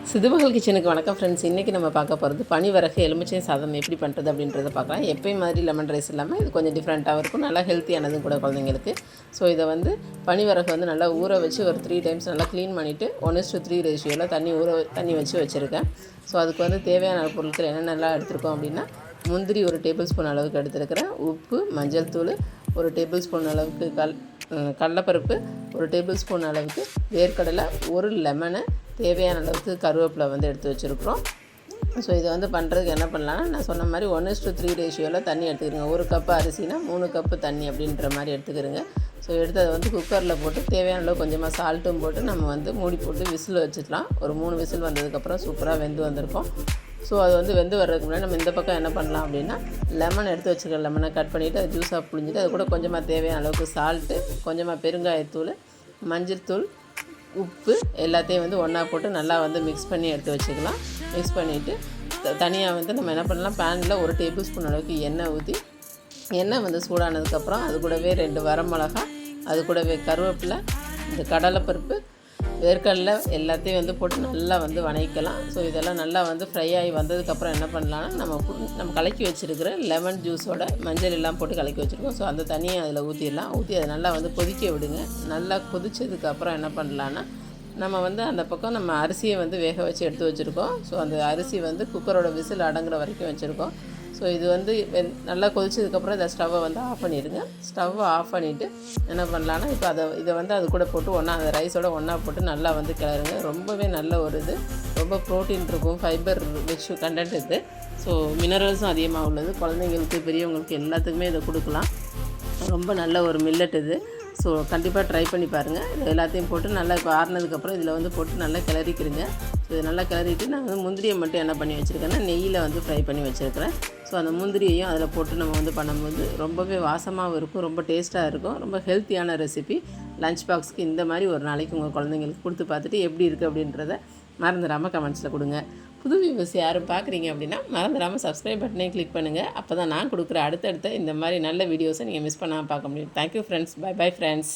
சிதுமகள் கிச்சனுக்கு வணக்கம் ஃப்ரெண்ட்ஸ். இன்றைக்கி நம்ம பார்க்க போகிறது பனிவரகு எலுமிச்சை சாதம் எப்படி பண்ணுறது அப்படின்றத பார்க்கலாம். எப்பயும் மாதிரி லெமன் ரைஸ் இல்லாமல் இது கொஞ்சம் டிஃப்ரெண்ட்டாகவும் இருக்கும், நல்லா ஹெல்த்தியானதும் கூட குழந்தைங்களுக்கு. ஸோ இதை வந்து பனிவரகு வந்து நல்லா ஊற வச்சு ஒரு 3 டைம்ஸ் நல்லா க்ளீன் பண்ணிவிட்டு 1:3 ரேஷியோவில் தண்ணி வச்சு வச்சுருக்கேன். ஸோ அதுக்கு வந்து தேவையான பொருட்கள் என்னென்னலாம் எடுத்துருக்கோம் அப்படின்னா, முந்திரி 1 டேபிள் ஸ்பூன் அளவுக்கு எடுத்துருக்கிறேன், உப்பு, மஞ்சள் தூள் 1 டேபிள் ஸ்பூன் அளவுக்கு, கடலைப்பருப்பு 1 டேபிள் ஸ்பூன் அளவுக்கு, வேர்க்கடலை, 1 லெமனு, தேவையான அளவுக்கு கருவேப்பிலை வந்து எடுத்து வச்சுருக்குறோம். ஸோ இதை வந்து பண்ணுறதுக்கு என்ன பண்ணலான்னா, நான் சொன்ன மாதிரி 1:3 ரேஷியோவில் தண்ணி எடுத்துக்கிறேங்க. 1 கப்பு அரிசினா 3 கப்பு தண்ணி அப்படின்ற மாதிரி எடுத்துக்கிறேங்க. ஸோ எடுத்து அதை வந்து குக்கரில் போட்டு தேவையான அளவு கொஞ்சமாக சால்ட்டும் போட்டு நம்ம வந்து மூடி போட்டு விசில் வச்சுக்கலாம். ஒரு 3 விசில் வந்ததுக்கப்புறம் சூப்பராக வெந்து வந்திருக்கும். ஸோ அது வந்து வெந்து வர்றதுக்கு முன்னாடி நம்ம இந்த பக்கம் என்ன பண்ணலாம் அப்படின்னா, லெமன் எடுத்து வச்சுருக்க லெமனை கட் பண்ணிவிட்டு அது ஜூஸாக புழிஞ்சிட்டு அது கூட கொஞ்சமாக தேவையான அளவுக்கு சால்ட்டு, கொஞ்சமாக பெருங்காயத்தூள், மஞ்சள் தூள், உப்பு எல்லாத்தையும் வந்து ஒன்றா போட்டு நல்லா வந்து மிக்ஸ் பண்ணி எடுத்து வச்சுக்கலாம். மிக்ஸ் பண்ணிவிட்டு தனியாக வந்து நம்ம என்ன பண்ணலாம், பேனில் 1 டேபிள் ஸ்பூன் அளவுக்கு எண்ணெய் ஊற்றி, எண்ணெய் வந்து சூடானதுக்கப்புறம் அது கூடவே 2 வரமிளகா, அது கூடவே கருவேப்பிலை, இந்த கடலைப்பருப்பு, வேர்க்கடலை எல்லாத்தையும் வந்து போட்டு நல்லா வந்து வணக்கலாம். ஸோ இதெல்லாம் நல்லா வந்து ஃப்ரை ஆகி வந்ததுக்கப்புறம் என்ன பண்ணலான்னா, நம்ம கலக்கி வச்சுருக்கிற லெமன் ஜூஸோட மஞ்சள் எல்லாம் போட்டு கலக்கி வச்சுருக்கோம். ஸோ அந்த தண்ணியை அதில் ஊற்றிடலாம். ஊற்றி அதை நல்லா வந்து கொதிக்க விடுங்க. நல்லா கொதித்ததுக்கப்புறம் என்ன பண்ணலான்னா, நம்ம வந்து அந்த பக்கம் நம்ம அரிசியை வந்து வேக வச்சு எடுத்து வச்சுருக்கோம். ஸோ அந்த அரிசி வந்து குக்கரோட விசில் அடங்குற வரைக்கும் வச்சுருக்கோம். ஸோ இது வந்து நல்லா கொதிச்சதுக்கப்புறம் இதை ஸ்டவ்வை வந்து ஆஃப் பண்ணிடுங்க. ஸ்டவ்வை ஆஃப் பண்ணிவிட்டு என்ன பண்ணலான்னா, இப்போ இதை வந்து அது கூட போட்டு அந்த ரைஸோட ஒன்றா போட்டு நல்லா வந்து கிளறுங்க. ரொம்பவே நல்ல ஒரு இது, ரொம்ப ப்ரோட்டீன் இருக்கும், ஃபைபர் ரிச் கண்டென்ட் இருக்குது. ஸோ மினரல்ஸும் அதிகமாக உள்ளது. குழந்தைங்களுக்கு, பெரியவங்களுக்கு எல்லாத்துக்குமே இதை கொடுக்கலாம். ரொம்ப நல்ல ஒரு மில்லட் இது. ஸோ கண்டிப்பாக ட்ரை பண்ணி பாருங்கள். இது எல்லாத்தையும் போட்டு நல்லா இப்போ ஆறுனதுக்கப்புறம் இதில் வந்து போட்டு நல்லா கிளறிக்கிறேங்க. ஸோ இதை நல்லா கிளறிட்டு நான் வந்து முந்திரியை மட்டும் என்ன பண்ணி வச்சுருக்கேன்னா, நெய்யில் வந்து ஃப்ரை பண்ணி வச்சுருக்கிறேன். ஸோ அந்த முந்திரியையும் அதில் போட்டு நம்ம வந்து பண்ணும்போது ரொம்பவே வாசமாகவும் இருக்கும், ரொம்ப டேஸ்ட்டாக இருக்கும், ரொம்ப ஹெல்த்தியான ரெசிபி. லஞ்ச் பாக்ஸுக்கு இந்த மாதிரி ஒரு நாளைக்கு உங்கள் குழந்தைங்களுக்கு கொடுத்து பார்த்துட்டு எப்படி இருக்குது அப்படின்றத மறந்துடாமல் கமெண்ட்ஸில் கொடுங்க. புது வியூவர்ஸ் யாரும் பார்க்குறீங்க அப்படின்னா மறந்துடாமல் சப்ஸ்கிரைப் பட்டனையும் கிளிக் பண்ணுங்கள். அப்போ தான் நான் கொடுக்குற அடுத்தடுத்த இந்த மாதிரி நல்ல வீடியோஸை நீங்கள் மிஸ் பண்ணாமல் பார்க்க முடியும். Thank you friends. Bye friends.